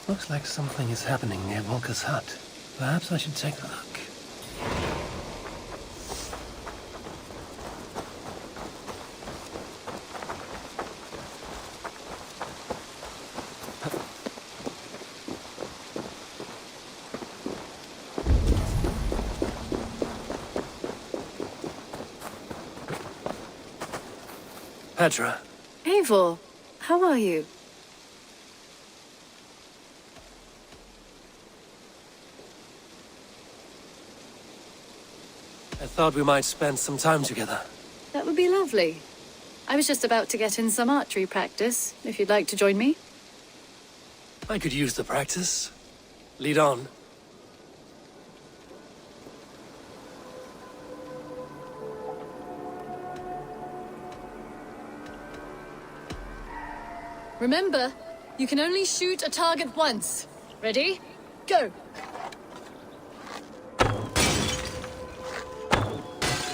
Looks like something is happening near Volker's hut. Perhaps I should take a look. Petra. Eivor, how are you? I thought we might spend some time together. That would be lovely. I was just about to get in some archery practice, if you'd like to join me. I could use the practice. Lead on. Remember, you can only shoot a target once. Ready? Go!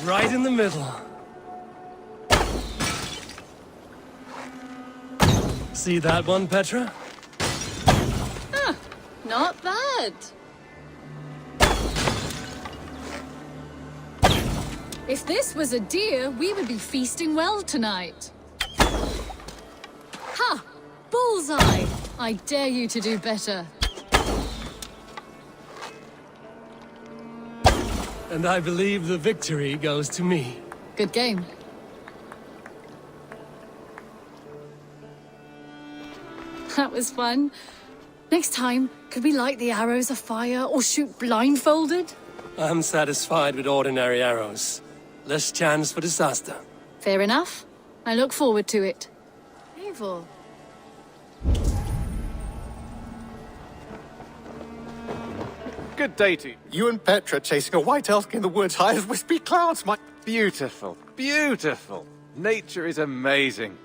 Right in the middle. See that one, Petra? Ah, not bad. If this was a deer, we would be feasting well tonight. Ha! Bullseye! I dare you to do better. And I believe the victory goes to me. Good game. That was fun. Next time, could we light the arrows afire or shoot blindfolded? I'm satisfied with ordinary arrows. Less chance for disaster. Fair enough. I look forward to it. Eivor. Good day to you. You and Petra chasing a white elk in the woods high as wispy clouds, my... Beautiful, beautiful. Nature is amazing.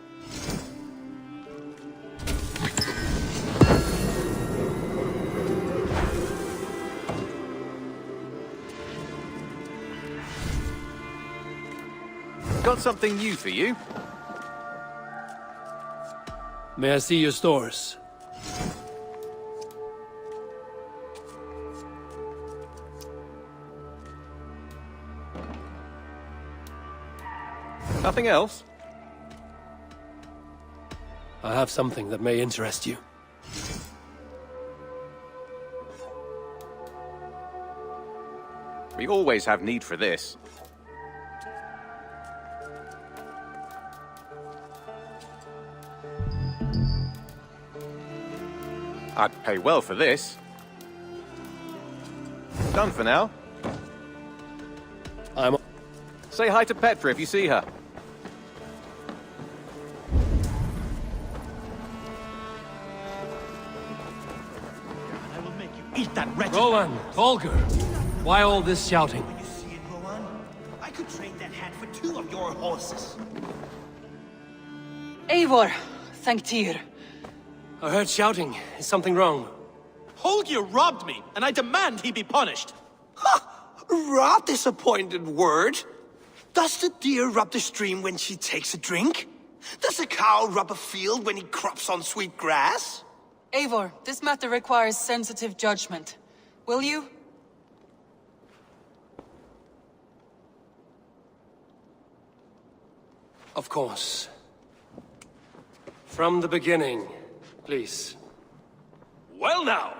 Got something new for you. May I see your stores? Nothing else? I have something that may interest you. We always have need for this. I'd pay well for this. Done for now. I'm... Say hi to Petra if you see her. I will make you eat that wretched... Rowan! Volker! Why all this shouting? You see it, Rowan? I could trade that hat for 2 of your horses. Eivor, thank Tyr. I heard shouting. Is something wrong? Holger robbed me, and I demand he be punished. Ha! Rot disappointed word. Does the deer rub the stream when she takes a drink? Does a cow rub a field when he crops on sweet grass? Eivor, this matter requires sensitive judgment. Will you? Of course. From the beginning, please. Well now,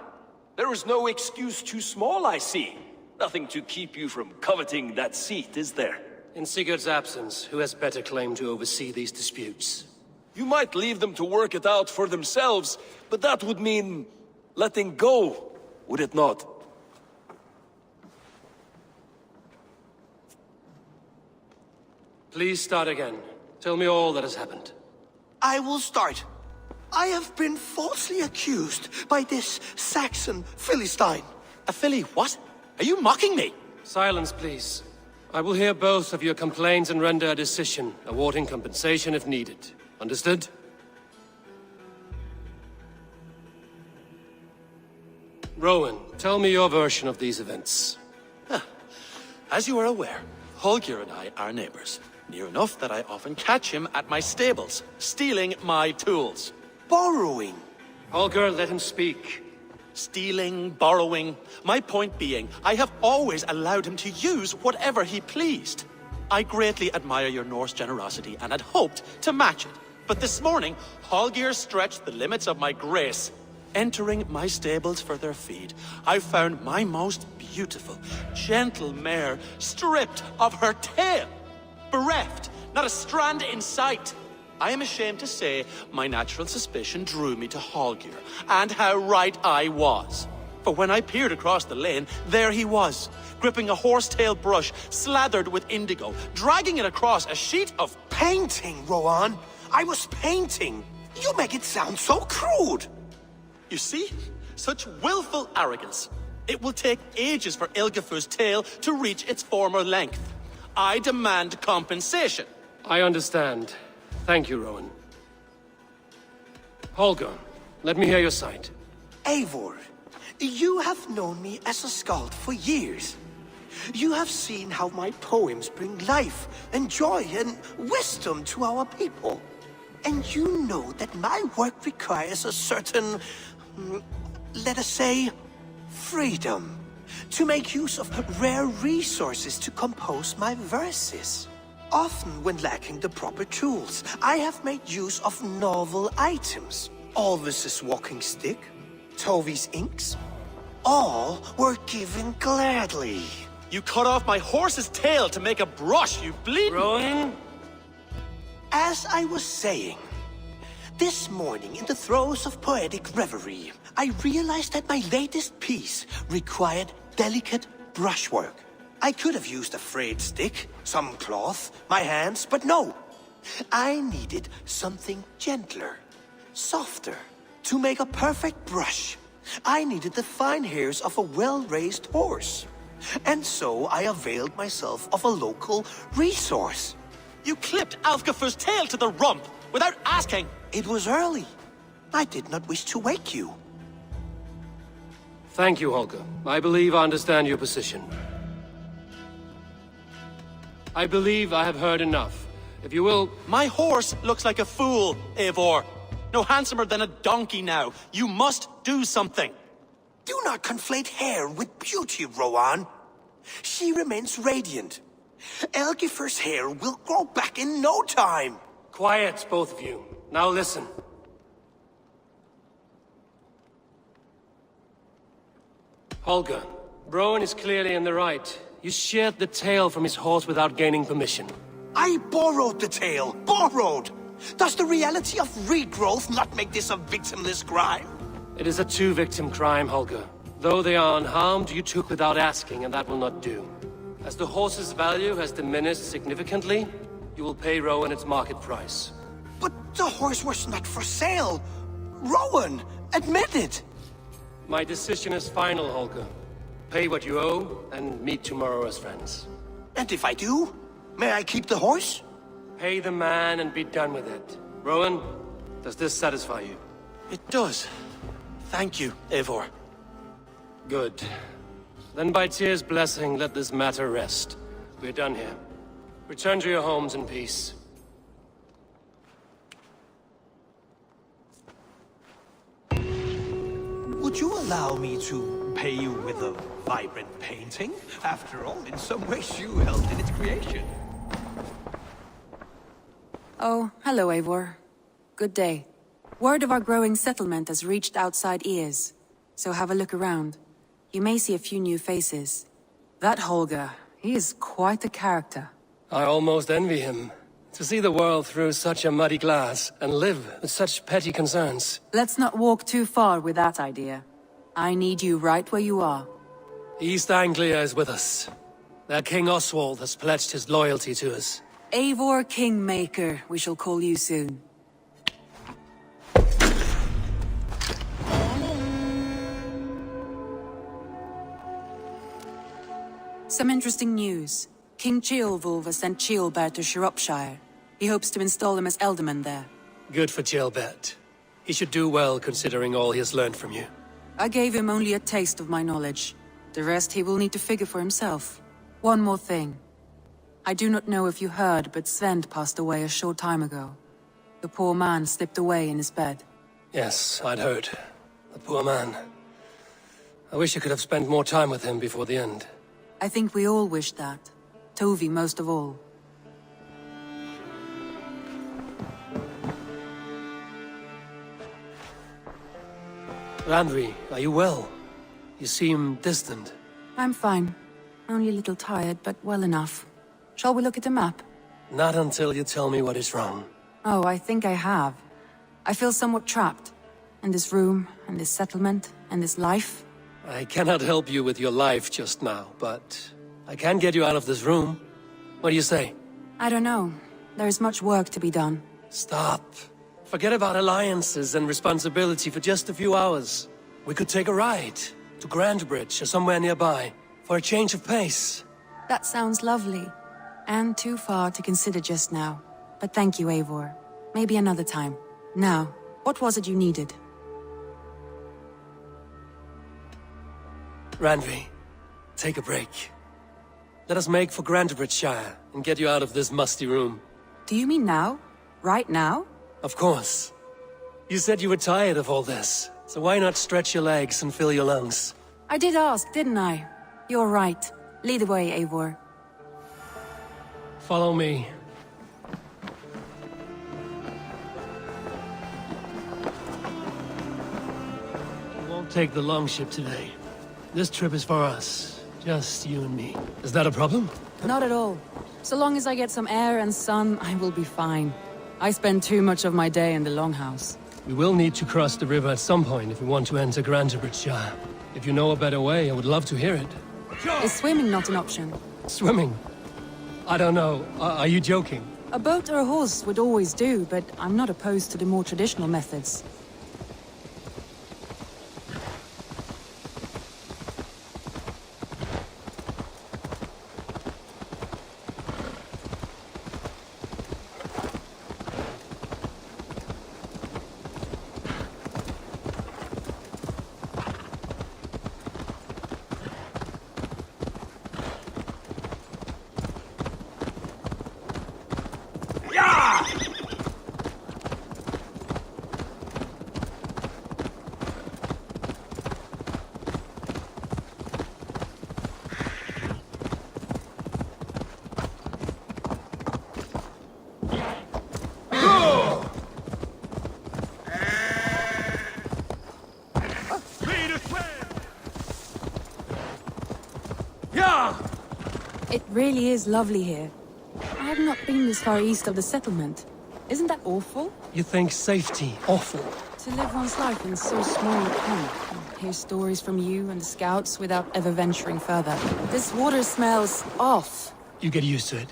there is no excuse too small, I see. Nothing to keep you from coveting that seat, is there? In Sigurd's absence, who has better claim to oversee these disputes? You might leave them to work it out for themselves, but that would mean letting go, would it not? Please start again. Tell me all that has happened. I will start. I have been falsely accused by this Saxon Philistine. A Philly what? Are you mocking me? Silence, please. I will hear both of your complaints and render a decision, awarding compensation if needed. Understood? Rowan, tell me your version of these events. As you are aware, Holger and I are neighbors. Near enough that I often catch him at my stables, stealing my tools. Borrowing. Holger, let him speak. Stealing, borrowing. My point being, I have always allowed him to use whatever he pleased. I greatly admire your Norse generosity and had hoped to match it. But this morning, Hallgeir stretched the limits of my grace. Entering my stables for their feed, I found my most beautiful, gentle mare stripped of her tail. Bereft, not a strand in sight. I am ashamed to say my natural suspicion drew me to Hallgeir, and how right I was. For when I peered across the lane, there he was, gripping a horsetail brush slathered with indigo, dragging it across a sheet of... Painting, Rowan! I was painting! You make it sound so crude! You see? Such willful arrogance. It will take ages for Ilgafur's tail to reach its former length. I demand compensation. I understand. Thank you, Rowan. Holger, let me hear your side. Eivor, you have known me as a skald for years. You have seen how my poems bring life and joy and wisdom to our people. And you know that my work requires a certain, let us say, freedom, to make use of rare resources to compose my verses. Often when lacking the proper tools, I have made use of novel items. Alvis's walking stick, Tovi's inks, all were given gladly. You cut off my horse's tail to make a brush, you bleed... Rowan? As I was saying, this morning in the throes of poetic reverie, I realized that my latest piece required delicate brushwork. I could have used a frayed stick, some cloth, my hands, but no. I needed something gentler, softer. To make a perfect brush, I needed the fine hairs of a well-raised horse. And so I availed myself of a local resource. You clipped Alfgafur's tail to the rump without asking. It was early. I did not wish to wake you. Thank you, Holger. I believe I understand your position. I believe I have heard enough. If you will... My horse looks like a fool, Eivor. No handsomer than a donkey now. You must do something. Do not conflate hair with beauty, Rowan. She remains radiant. Elgifur's hair will grow back in no time. Quiet, both of you. Now listen. Holger, Rowan is clearly in the right. You sheared the tail from his horse without gaining permission. I borrowed the tail. Borrowed! Does the reality of regrowth not make this a victimless crime? It is a two-victim crime, Holger. Though they are unharmed, you took without asking, and that will not do. As the horse's value has diminished significantly, you will pay Rowan its market price. But the horse was not for sale. Rowan, admit it. My decision is final, Holger. Pay what you owe, and meet tomorrow as friends. And if I do, may I keep the horse? Pay the man and be done with it. Rowan, does this satisfy you? It does. Thank you, Eivor. Good. Then by Tyr's blessing, let this matter rest. We're done here. Return to your homes in peace. Would you allow me to pay you with a vibrant painting? After all, in some ways you helped in its creation. Oh, hello, Eivor. Good day. Word of our growing settlement has reached outside ears, so have a look around. You may see a few new faces. That Holger, he is quite a character. I almost envy him. To see the world through such a muddy glass, and live with such petty concerns. Let's not walk too far with that idea. I need you right where you are. East Anglia is with us. Their King Oswald has pledged his loyalty to us. Eivor Kingmaker, we shall call you soon. Some interesting news. King Ceolwulf has sent Ceolbert to Shropshire. He hopes to install him as Elderman there. Good for Ceolbert. He should do well considering all he has learned from you. I gave him only a taste of my knowledge. The rest he will need to figure for himself. One more thing. I do not know if you heard, but Svend passed away a short time ago. The poor man slipped away in his bed. Yes, I'd heard. The poor man. I wish I could have spent more time with him before the end. I think we all wish that. Tovi most of all. Randvi, are you well? You seem distant. I'm fine. Only a little tired, but well enough. Shall we look at the map? Not until you tell me what is wrong. Oh, I think I have. I feel somewhat trapped. In this room, and this settlement, and this life. I cannot help you with your life just now, but I can get you out of this room. What do you say? I don't know. There is much work to be done. Stop. Forget about alliances and responsibility for just a few hours. We could take a ride to Grandbridge or somewhere nearby for a change of pace. That sounds lovely. And too far to consider just now. But thank you, Eivor. Maybe another time. Now, what was it you needed? Randvi, take a break. Let us make for Grandbridgeshire and get you out of this musty room. Do you mean now? Right now? Of course. You said you were tired of all this, so why not stretch your legs and fill your lungs? I did ask, didn't I? You're right. Lead the way, Eivor. Follow me. We won't take the longship today. This trip is for us. Just you and me. Is that a problem? Not at all. So long as I get some air and sun, I will be fine. I spend too much of my day in the longhouse. We will need to cross the river at some point if we want to enter Grandbridgeshire. If you know a better way, I would love to hear it. Is swimming not an option? Swimming? I don't know. Are you joking? A boat or a horse would always do, but I'm not opposed to the more traditional methods. It really is lovely here. I have not been this far east of the settlement. Isn't that awful? You think safety awful? To live one's life in so small a pen, and hear stories from you and the scouts without ever venturing further. This water smells off. You get used to it.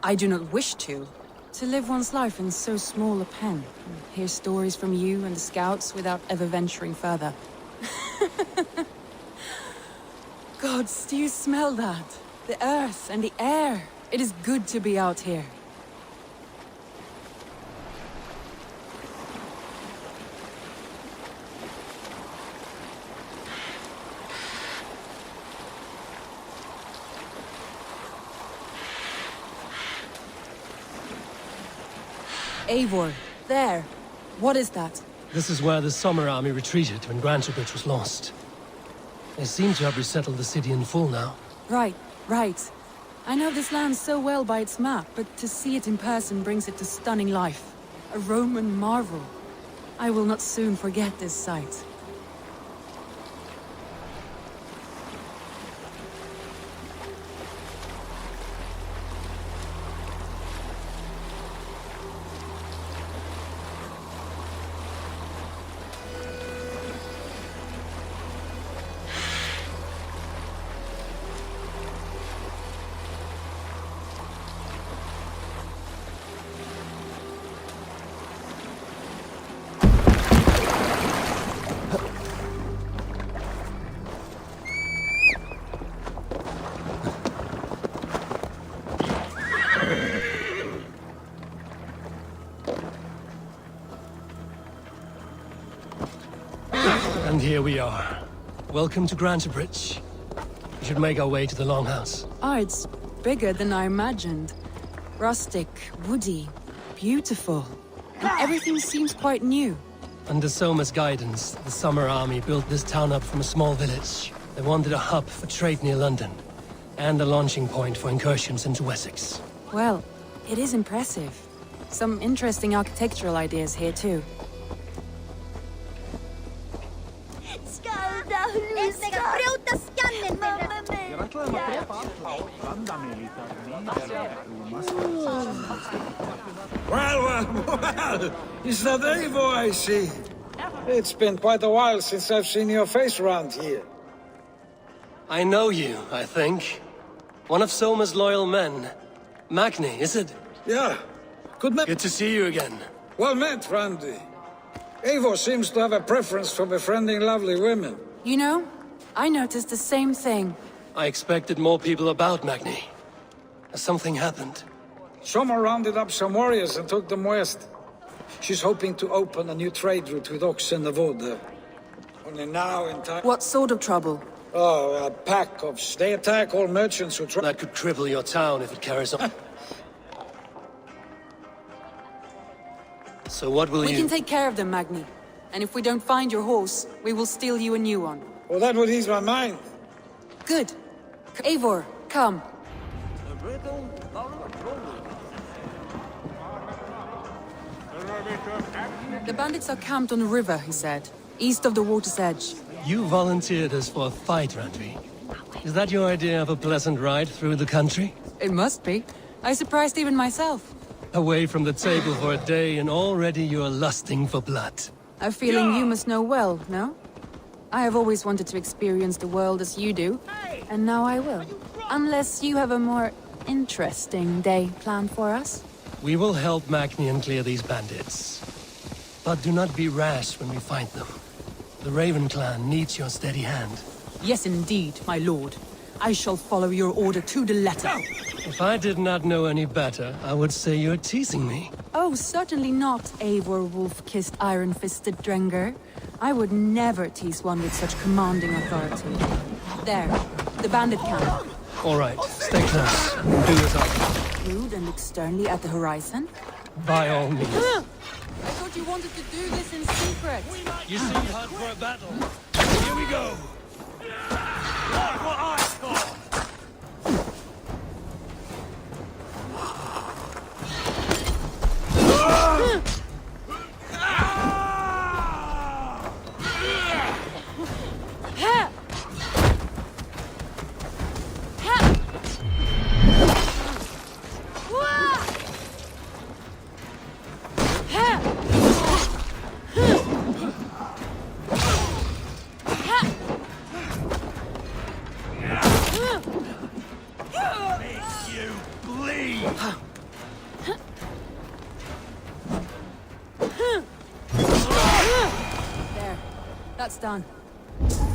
I do not wish to. To live one's life in so small a pen, and hear stories from you and the scouts without ever venturing further. Gods, do you smell that? The earth and the air. It is good to be out here. Eivor, there. What is that? This is where the Summer Army retreated when Grantebridge was lost. They seem to have resettled the city in full now. Right. Right. I know this land so well by its map, but to see it in person brings it to stunning life. A Roman marvel. I will not soon forget this sight. And here we are. Welcome to Grantebridge. We should make our way to the Longhouse. Ah, it's bigger than I imagined. Rustic, woody, beautiful. And everything seems quite new. Under Soma's guidance, the Summer Army built this town up from a small village. They wanted a hub for trade near London, and a launching point for incursions into Wessex. Well, it is impressive. Some interesting architectural ideas here too. Well, is that Eivor I see? It's been quite a while since I've seen your face around here. I know you, I think. One of Soma's loyal men. Magni, is it? Yeah, Good to see you again. well met, Randy. Eivor seems to have a preference for befriending lovely women. You know, I noticed the same thing. I expected more people about Magni. Has something happened? Someone rounded up some warriors and took them west. She's hoping to open a new trade route with Ox and the Voda. Only now in time... What sort of trouble? Oh, a pack of... They attack all merchants who try... That could cripple your town if it carries on. So what will We you... can take care of them, Magni. And if we don't find your horse, we will steal you a new one. Well, that would ease my mind. Good. Eivor, come. The bandits are camped on the river, he said, east of the water's edge. You volunteered us for a fight, Randvi. Is that your idea of a pleasant ride through the country? It must be. I surprised even myself. Away from the table for a day and already you're lusting for blood. A feeling you must know well, no? I have always wanted to experience the world as you do, and now I will. Unless you have a more interesting day planned for us. We will help Magnian clear these bandits. But do not be rash when we find them. The Raven clan needs your steady hand. Yes, indeed, my lord. I shall follow your order to the letter. If I did not know any better, I would say you're teasing me. Oh, certainly not, Eivor wolf-kissed iron-fisted Drenger. I would never tease one with such commanding authority. There, the bandit camp. All right, stay close. Do as I Rude and externally at the horizon. by all means. I thought you wanted to do this in secret. You seem hot for a battle. Here we go. There. That's done.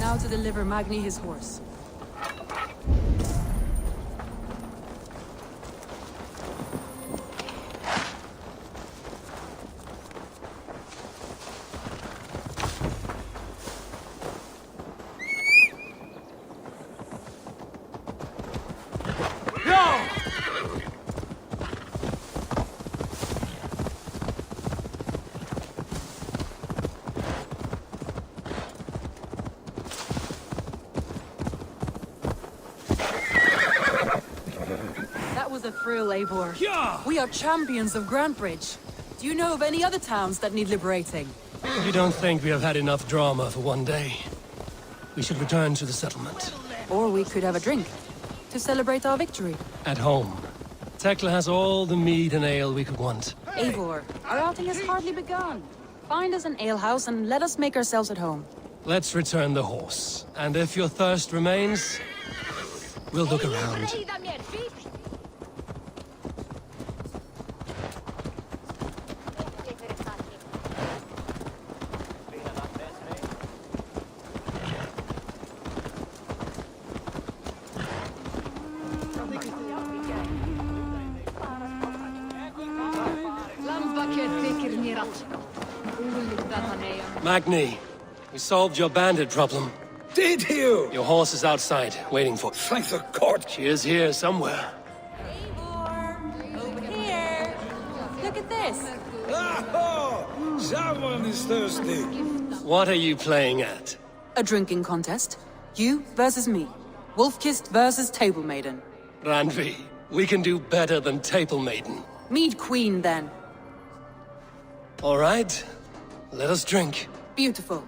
Now to deliver Magni his horse. That was a thrill, Eivor. Yeah! We are champions of Grantbridge. Do you know of any other towns that need liberating? You don't think we have had enough drama for one day? We should return to the settlement. Or we could have a drink to celebrate our victory. At home. Tekla has all the mead and ale we could want. Eivor, our outing has hardly begun. Find us an alehouse and let us make ourselves at home. Let's return the horse. And if your thirst remains, we'll look around. Magni, we solved your bandit problem. Did you? Your horse is outside, waiting for... Thank the God. She is here somewhere. Eivor, over here. Look at this. Oh, someone is thirsty. What are you playing at? A drinking contest. You versus me. Wolf-kissed versus Table Maiden. Randvi, we can do better than Table Maiden. Mead Queen, then. All right, let us drink. Beautiful.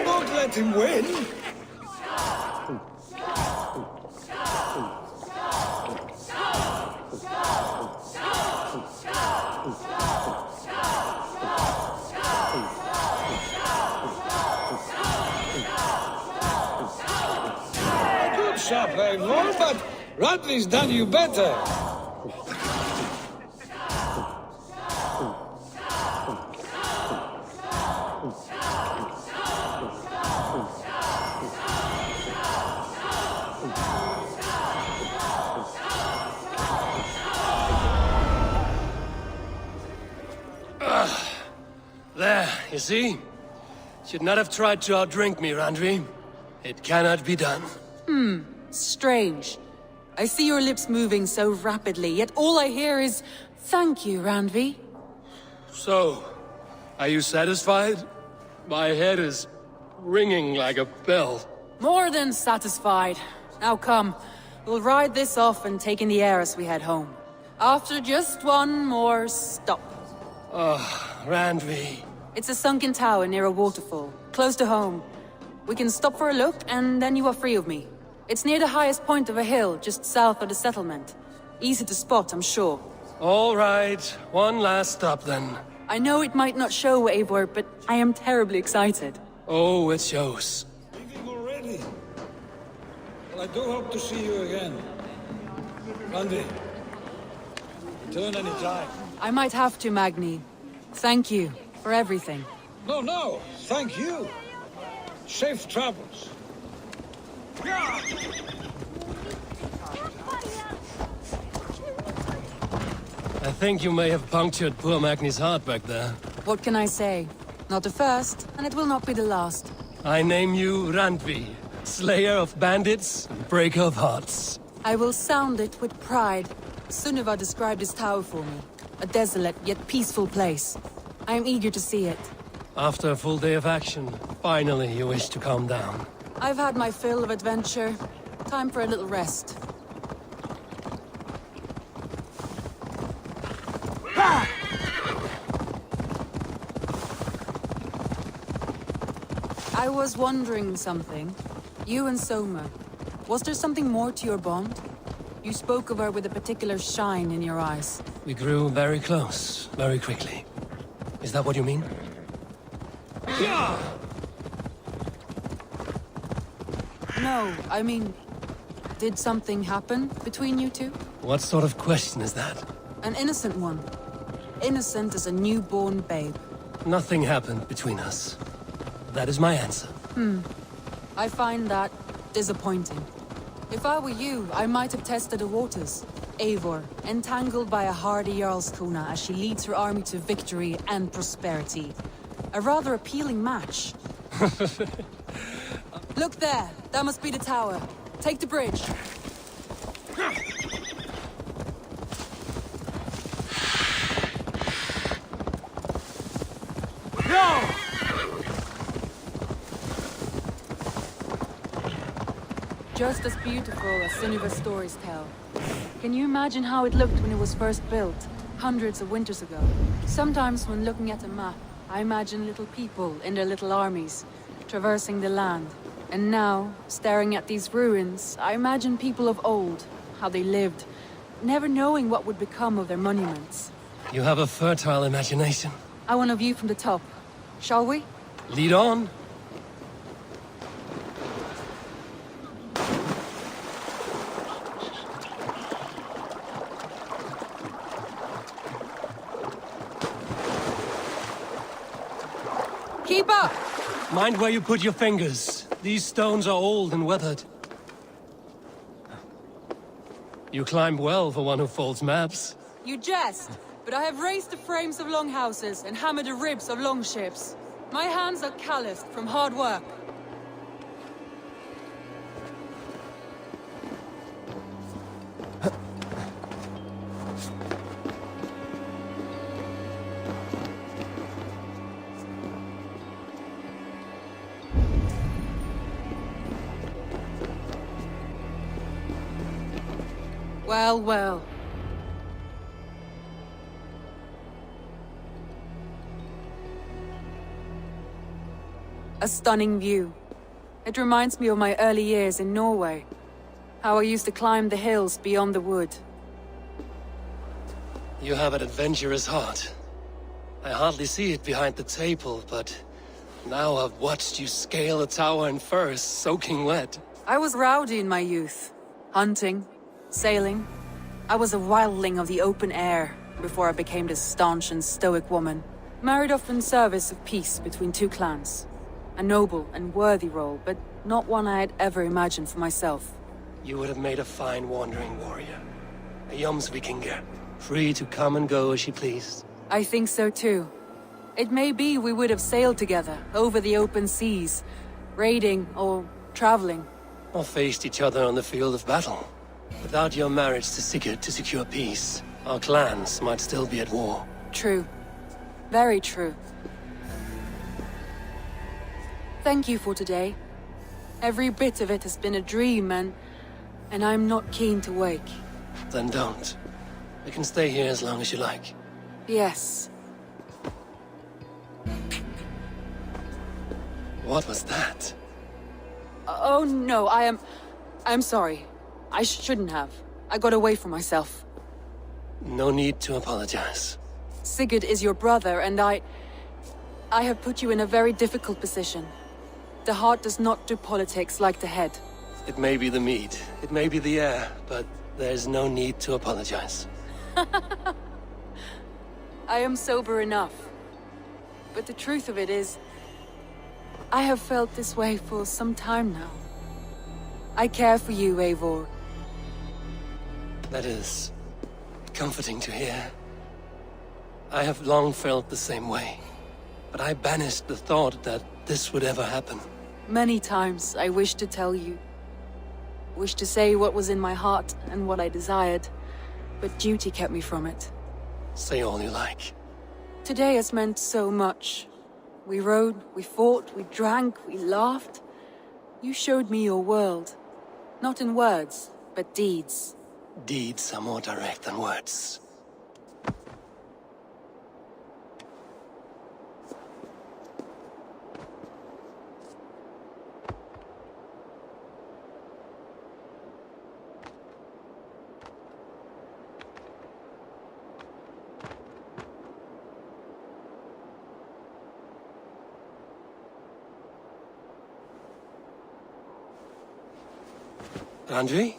Don't let him win. Good shot, Eivor, but Radley's done you better. There, you see? Should not have tried to outdrink me, Randvi. It cannot be done. Strange. I see your lips moving so rapidly, yet all I hear is, "Thank you, Randvi." So, are you satisfied? My head is ringing like a bell. More than satisfied. Now come, we'll ride this off and take in the air as we head home. After just one more stop. Randvi. It's a sunken tower near a waterfall, close to home. We can stop for a look, and then you are free of me. It's near the highest point of a hill, just south of the settlement. Easy to spot, I'm sure. All right, one last stop then. I know it might not show, Eivor, but I am terribly excited. Oh, it shows. Leaving already? Well, I do hope to see you again. Randy, return any time. I might have to, Magni. Thank you for everything. No, thank you. Safe travels. I think you may have punctured poor Magni's heart back there. What can I say? Not the first, and it will not be the last. I name you Randvi, slayer of bandits and breaker of hearts. I will sound it with pride. Sunniva described this tower for me. A desolate yet peaceful place. I am eager to see it. After a full day of action, finally you wish to calm down. I've had my fill of adventure. Time for a little rest. I was wondering something. You and Soma. Was there something more to your bond? You spoke of her with a particular shine in your eyes. We grew very close, very quickly. Is that what you mean? No, I mean... Did something happen between you two? What sort of question is that? An innocent one. Innocent as a newborn babe. Nothing happened between us. That is my answer. I find that disappointing. If I were you, I might have tested the waters. Eivor, entangled by a hardy Jarlskona as she leads her army to victory and prosperity. A rather appealing match. Look there! That must be the tower. Take the bridge. Just as beautiful as Sunniva's stories tell. Can you imagine how it looked when it was first built, hundreds of winters ago? Sometimes when looking at a map, I imagine little people in their little armies, traversing the land. And now, staring at these ruins, I imagine people of old, how they lived, never knowing what would become of their monuments. You have a fertile imagination. I want a view from the top. Shall we? Lead on. Keep up! Mind where you put your fingers. These stones are old and weathered. You climb well for one who folds maps. You jest, but I have raised the frames of longhouses and hammered the ribs of longships. My hands are calloused from hard work. Well, well. A stunning view. It reminds me of my early years in Norway. How I used to climb the hills beyond the wood. You have an adventurous heart. I hardly see it behind the table, but now I've watched you scale a tower in furs, soaking wet. I was rowdy in my youth. Hunting, sailing. I was a wildling of the open air before I became this staunch and stoic woman. Married off in service of peace between two clans. A noble and worthy role, but not one I had ever imagined for myself. You would have made a fine wandering warrior. A Jomsvikinger, free to come and go as she pleased. I think so too. It may be we would have sailed together over the open seas, raiding or traveling. Or faced each other on the field of battle. Without your marriage to Sigurd to secure peace, our clans might still be at war. True. Very true. Thank you for today. Every bit of it has been a dream, and I'm not keen to wake. Then don't. We can stay here as long as you like. Yes. What was that? Oh no, I'm sorry. I shouldn't have. I got away from myself. No need to apologize. Sigurd is your brother, and I have put you in a very difficult position. The heart does not do politics like the head. It may be the meat, it may be the air, but there's no need to apologize. I am sober enough. But the truth of it is, I have felt this way for some time now. I care for you, Eivor. That is comforting to hear. I have long felt the same way, but I banished the thought that this would ever happen. Many times I wished to tell you. Wished to say what was in my heart and what I desired, but duty kept me from it. Say all you like. Today has meant so much. We rode, we fought, we drank, we laughed. You showed me your world. Not in words, but deeds. Deeds are more direct than words. Andrei?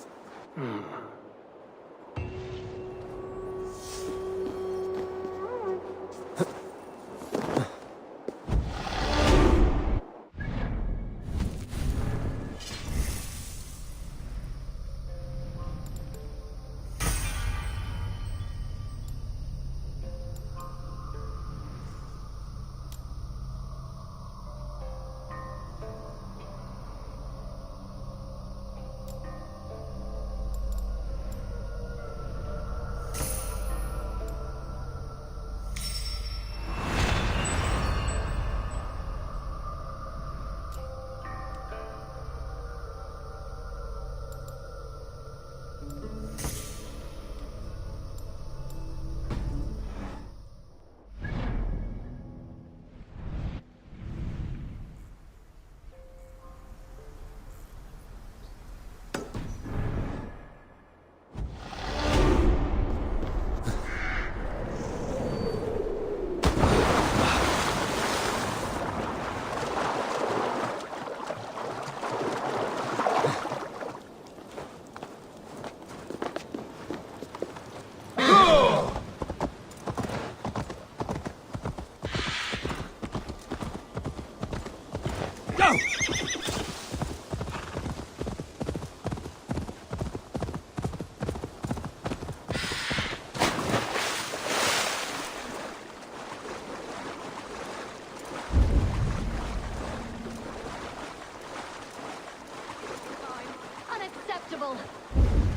Unacceptable.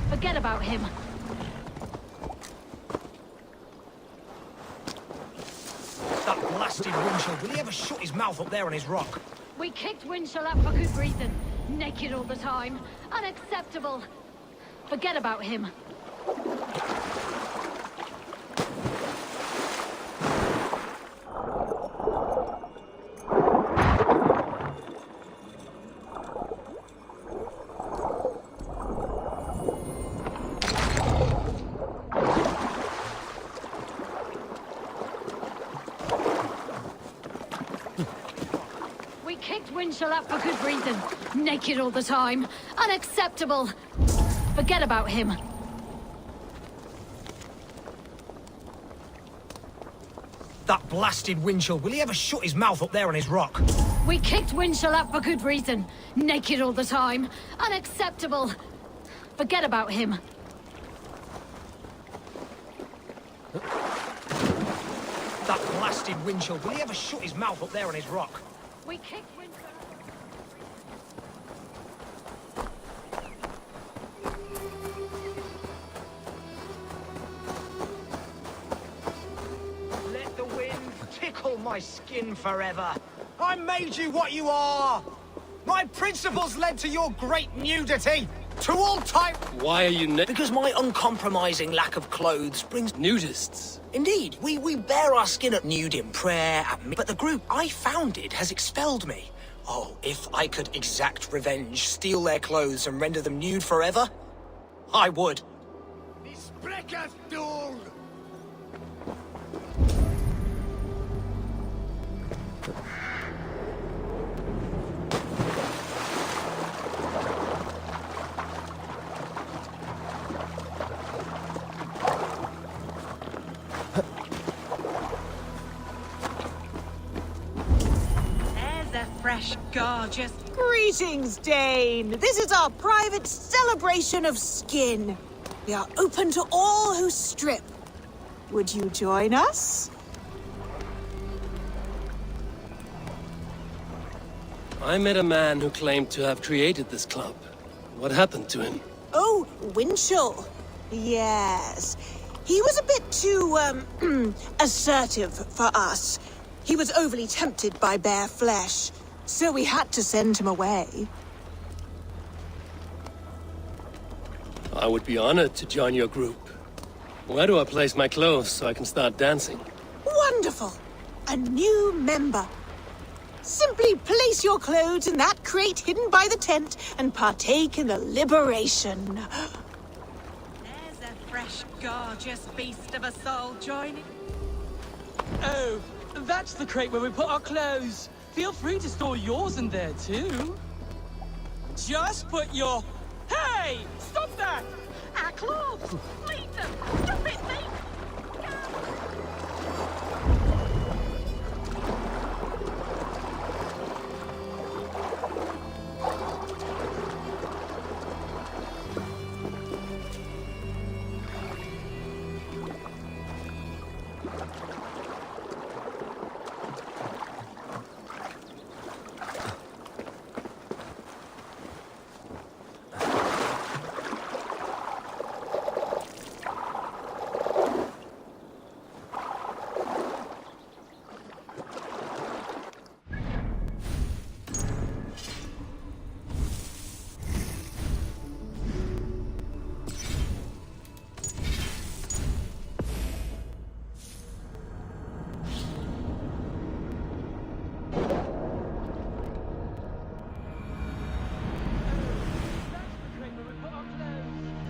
Forget about him. That blasted Winchell, will he ever shut his mouth up there on his rock? We kicked Winchell out for good reason. Naked all the time. Unacceptable. Forget about him. We kicked Winchell out for good reason. Naked all the time. Unacceptable. Forget about him. That blasted Winchell, will he ever shut his mouth up there on his rock? We kicked Winchell out for good reason. Naked all the time. Unacceptable. Forget about him. That blasted Winchell, will he ever shut his mouth up there on his rock? We kicked Winchell. Let the wind tickle my skin forever. I made you what you are. My principles led to your great nudity. To all time. Why are you Because my uncompromising lack of clothes brings... nudists? Indeed, we bare our skin at nude in prayer at me, but the group I founded has expelled me. Oh, if I could exact revenge, steal their clothes and render them nude forever, I would. Fresh, gorgeous. Greetings, Dane. This is our private celebration of skin. We are open to all who strip. Would you join us? I met a man who claimed to have created this club. What happened to him? Oh, Winchell. Yes. He was a bit too, assertive for us. He was overly tempted by bare flesh. So we had to send him away. I would be honored to join your group. Where do I place my clothes so I can start dancing? Wonderful! A new member. Simply place your clothes in that crate hidden by the tent and partake in the liberation. There's a fresh, gorgeous beast of a soul joining. Oh, that's the crate where we put our clothes. Feel free to store yours in there, too. Just put your... Hey! Stop that! Our clothes! Leave them! Stop it, thief!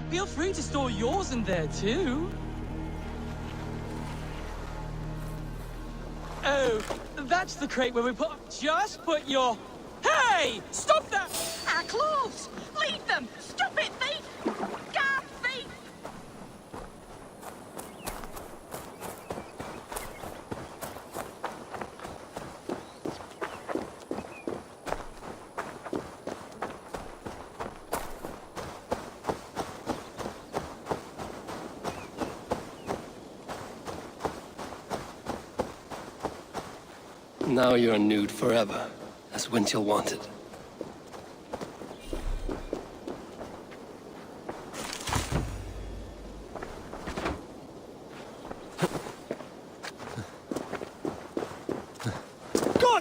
Feel free to store yours in there, too. Oh, that's the crate where we put... Just put your... Hey! Stop that! Our clothes! Leave them! Stop it, thief! Gab, thief! Now you're nude forever, as Winchell wanted.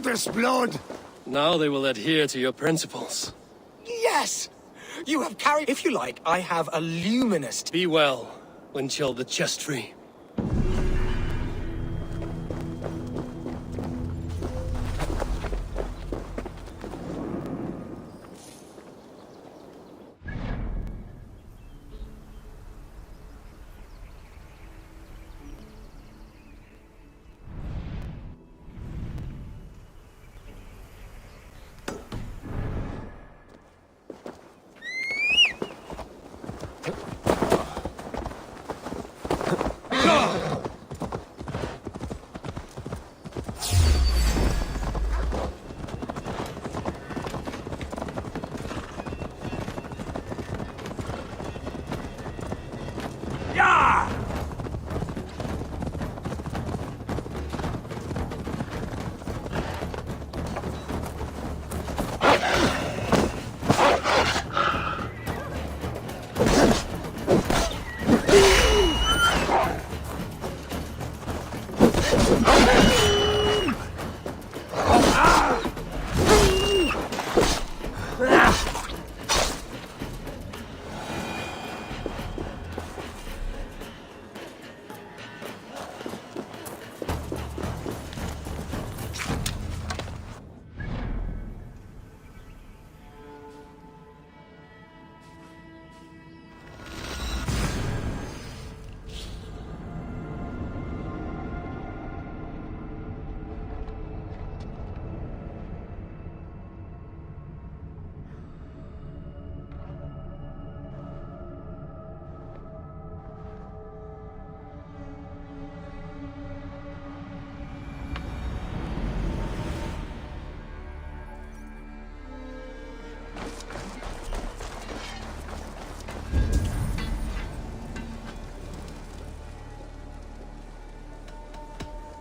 father's blood! Now they will adhere to your principles. Yes! You have carried... If you like, I have a luminous... Be well, Winchell the chest free.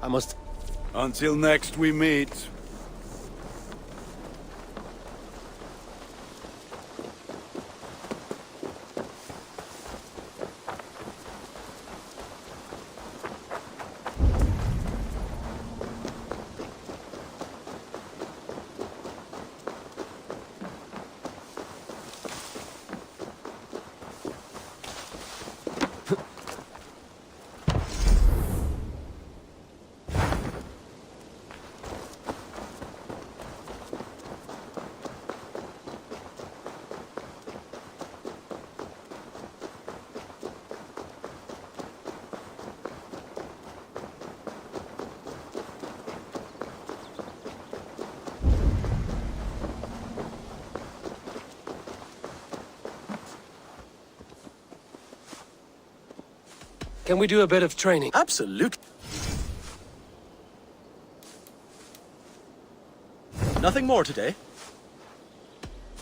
I must... Until next we meet. Can we do a bit of training? Absolutely. Nothing more today.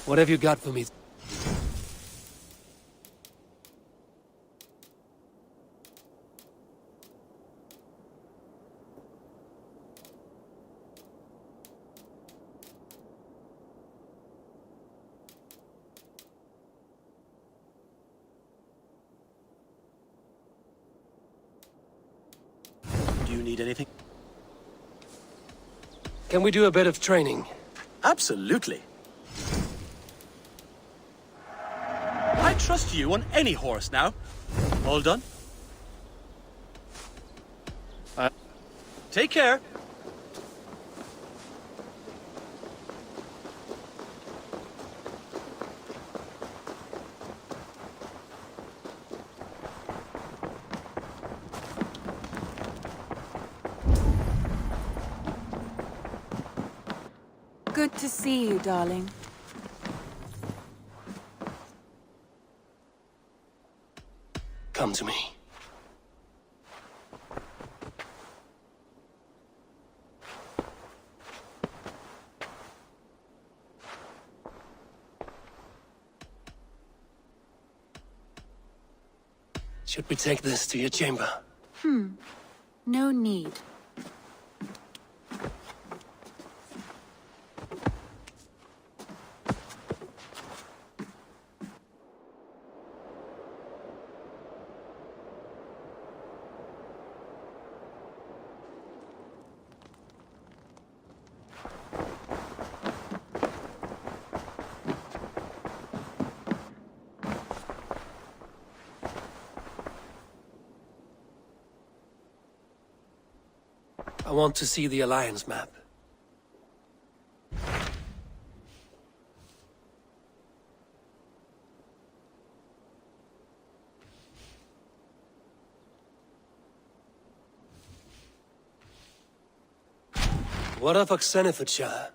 What have you got for me? Do you need anything? Can we do a bit of training? Absolutely. I trust you on any horse now. All done? Take care. Good to see you, darling. Come to me. Should we take this to your chamber? No need. I want to see the Alliance map. What of Oxenfordshire?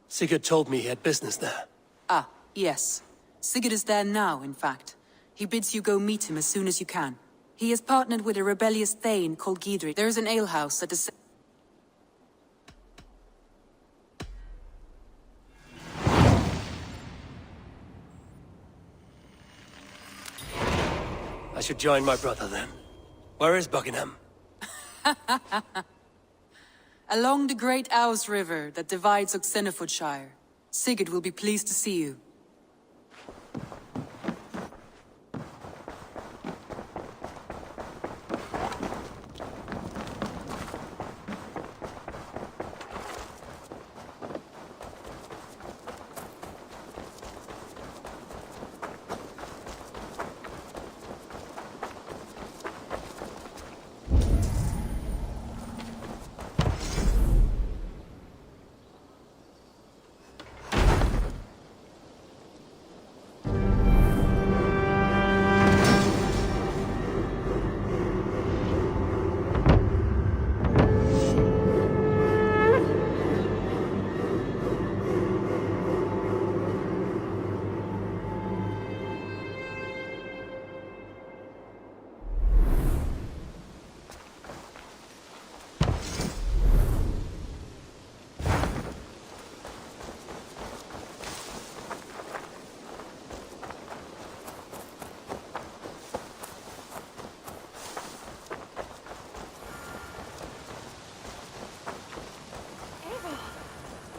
Sigurd told me he had business there. Ah, yes. Sigurd is there now, in fact. He bids you go meet him as soon as you can. He is partnered with a rebellious Thane called Gidri. There is an alehouse that is... I should join my brother then. Where is Buckingham? Along the great Ouse River that divides Oxenfordshire. Sigurd will be pleased to see you.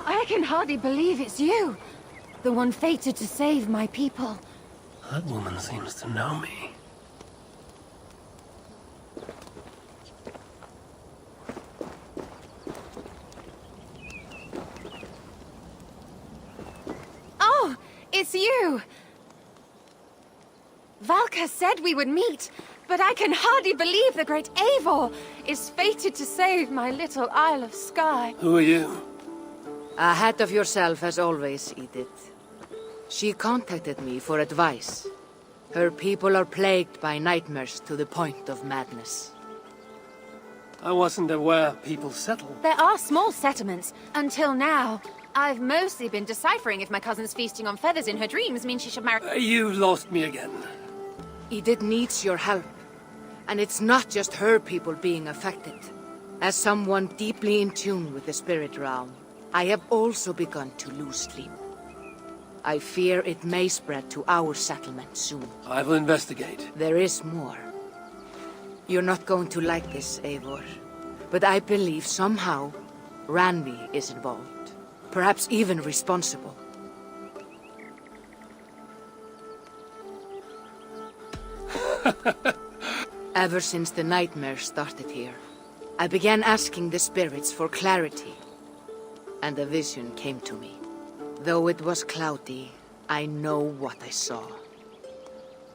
I can hardly believe it's you. The one fated to save my people. That woman seems to know me. Oh, it's you! Valka said we would meet, but I can hardly believe the great Eivor is fated to save my little Isle of Skye. Who are you? Ahead of yourself as always, Edith. She contacted me for advice. Her people are plagued by nightmares to the point of madness. I wasn't aware people settled. There are small settlements. Until now, I've mostly been deciphering if my cousin's feasting on feathers in her dreams means she should marry— You lost me again. Edith needs your help. And it's not just her people being affected. As someone deeply in tune with the spirit realm, I have also begun to lose sleep. I fear it may spread to our settlement soon. I will investigate. There is more. You're not going to like this, Eivor. But I believe somehow Randvi is involved. Perhaps even responsible. Ever since the nightmare started here, I began asking the spirits for clarity. And a vision came to me. Though it was cloudy, I know what I saw.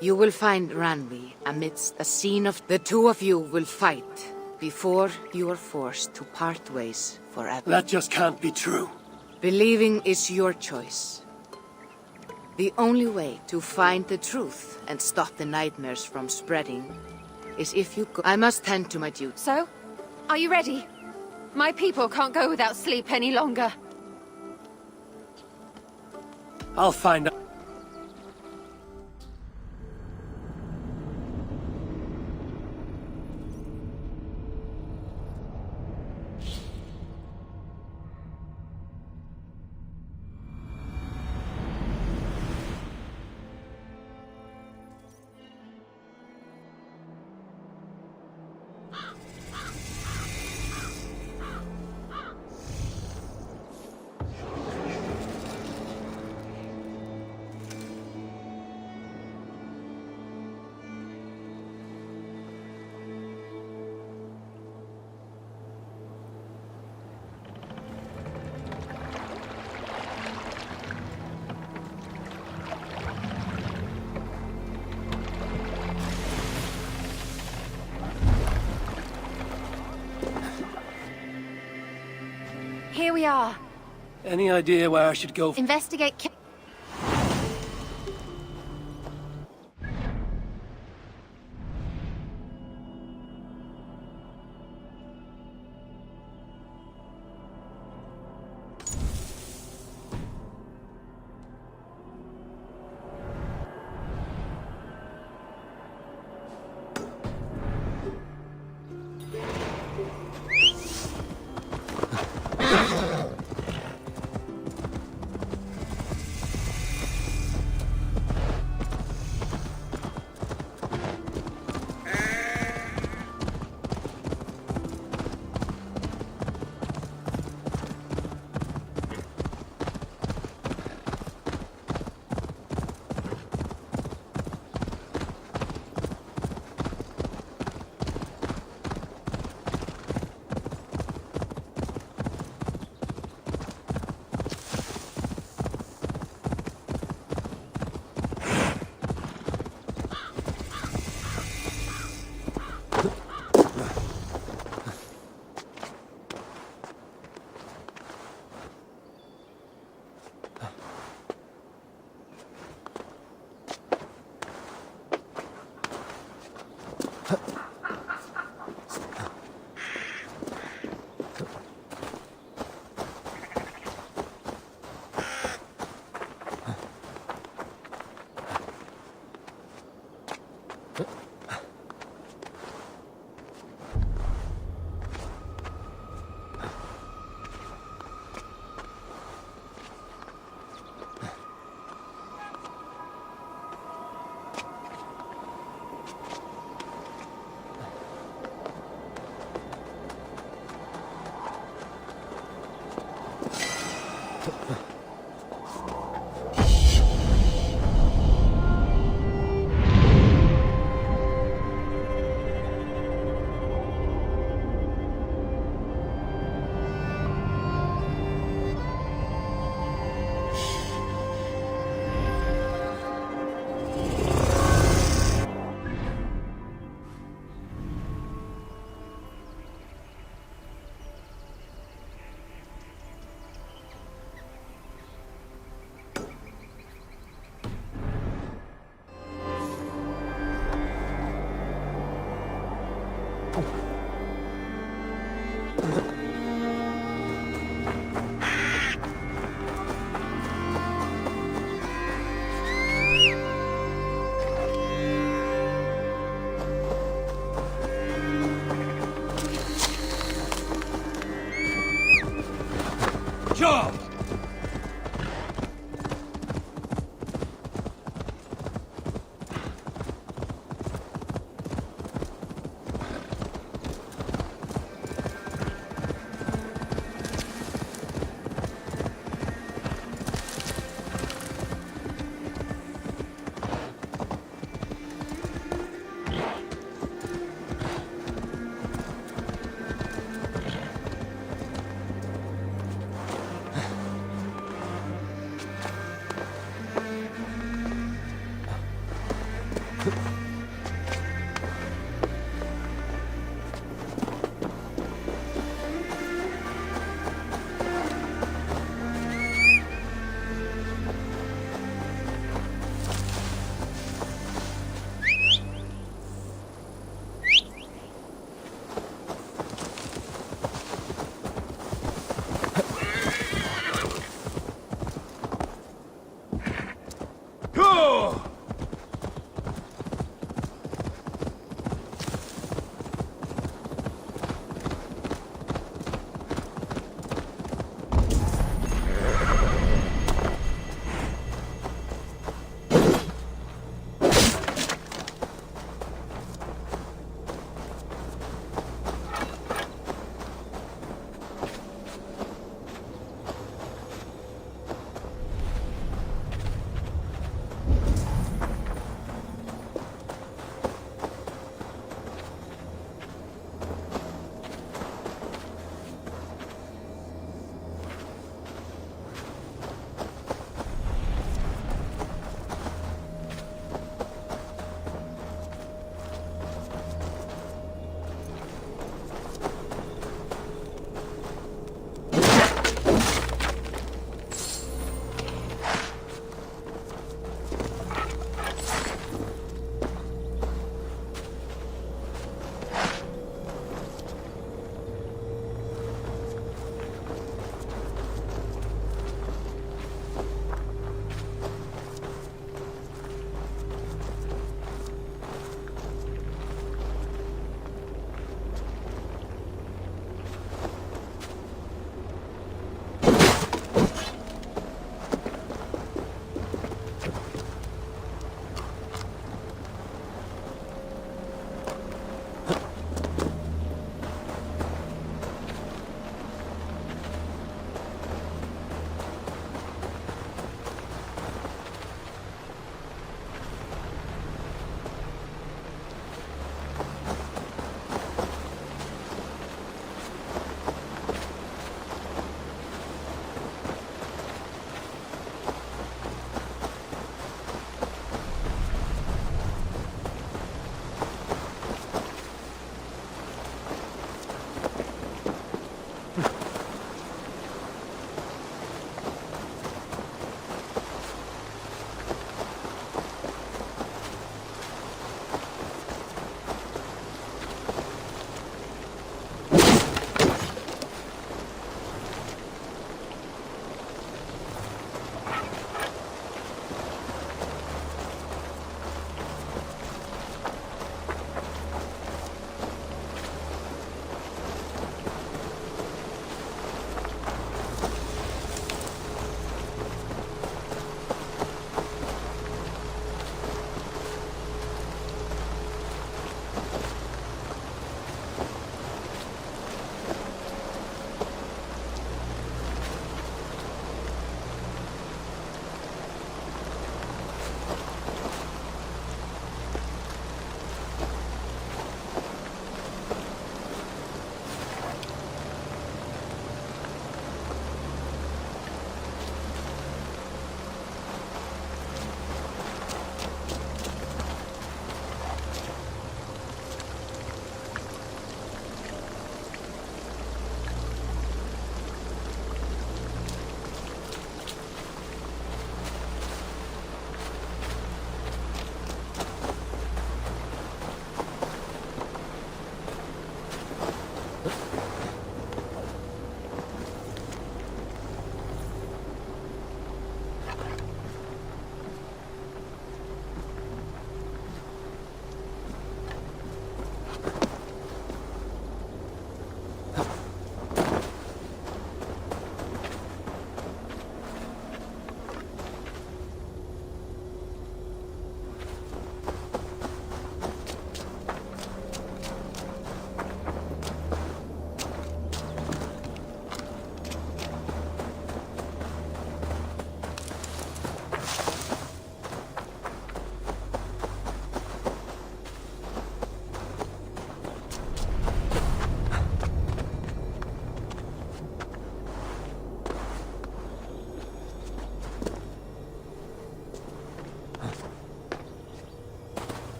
You will find Randvi amidst a scene of the two of you will fight before you are forced to part ways forever. That just can't be true. Believing is your choice. The only way to find the truth and stop the nightmares from spreading is if you go— I must tend to my duty. So, are you ready? My people can't go without sleep any longer. I'll find out. here we are. Any idea where I should go? Investigate. Job! Huh.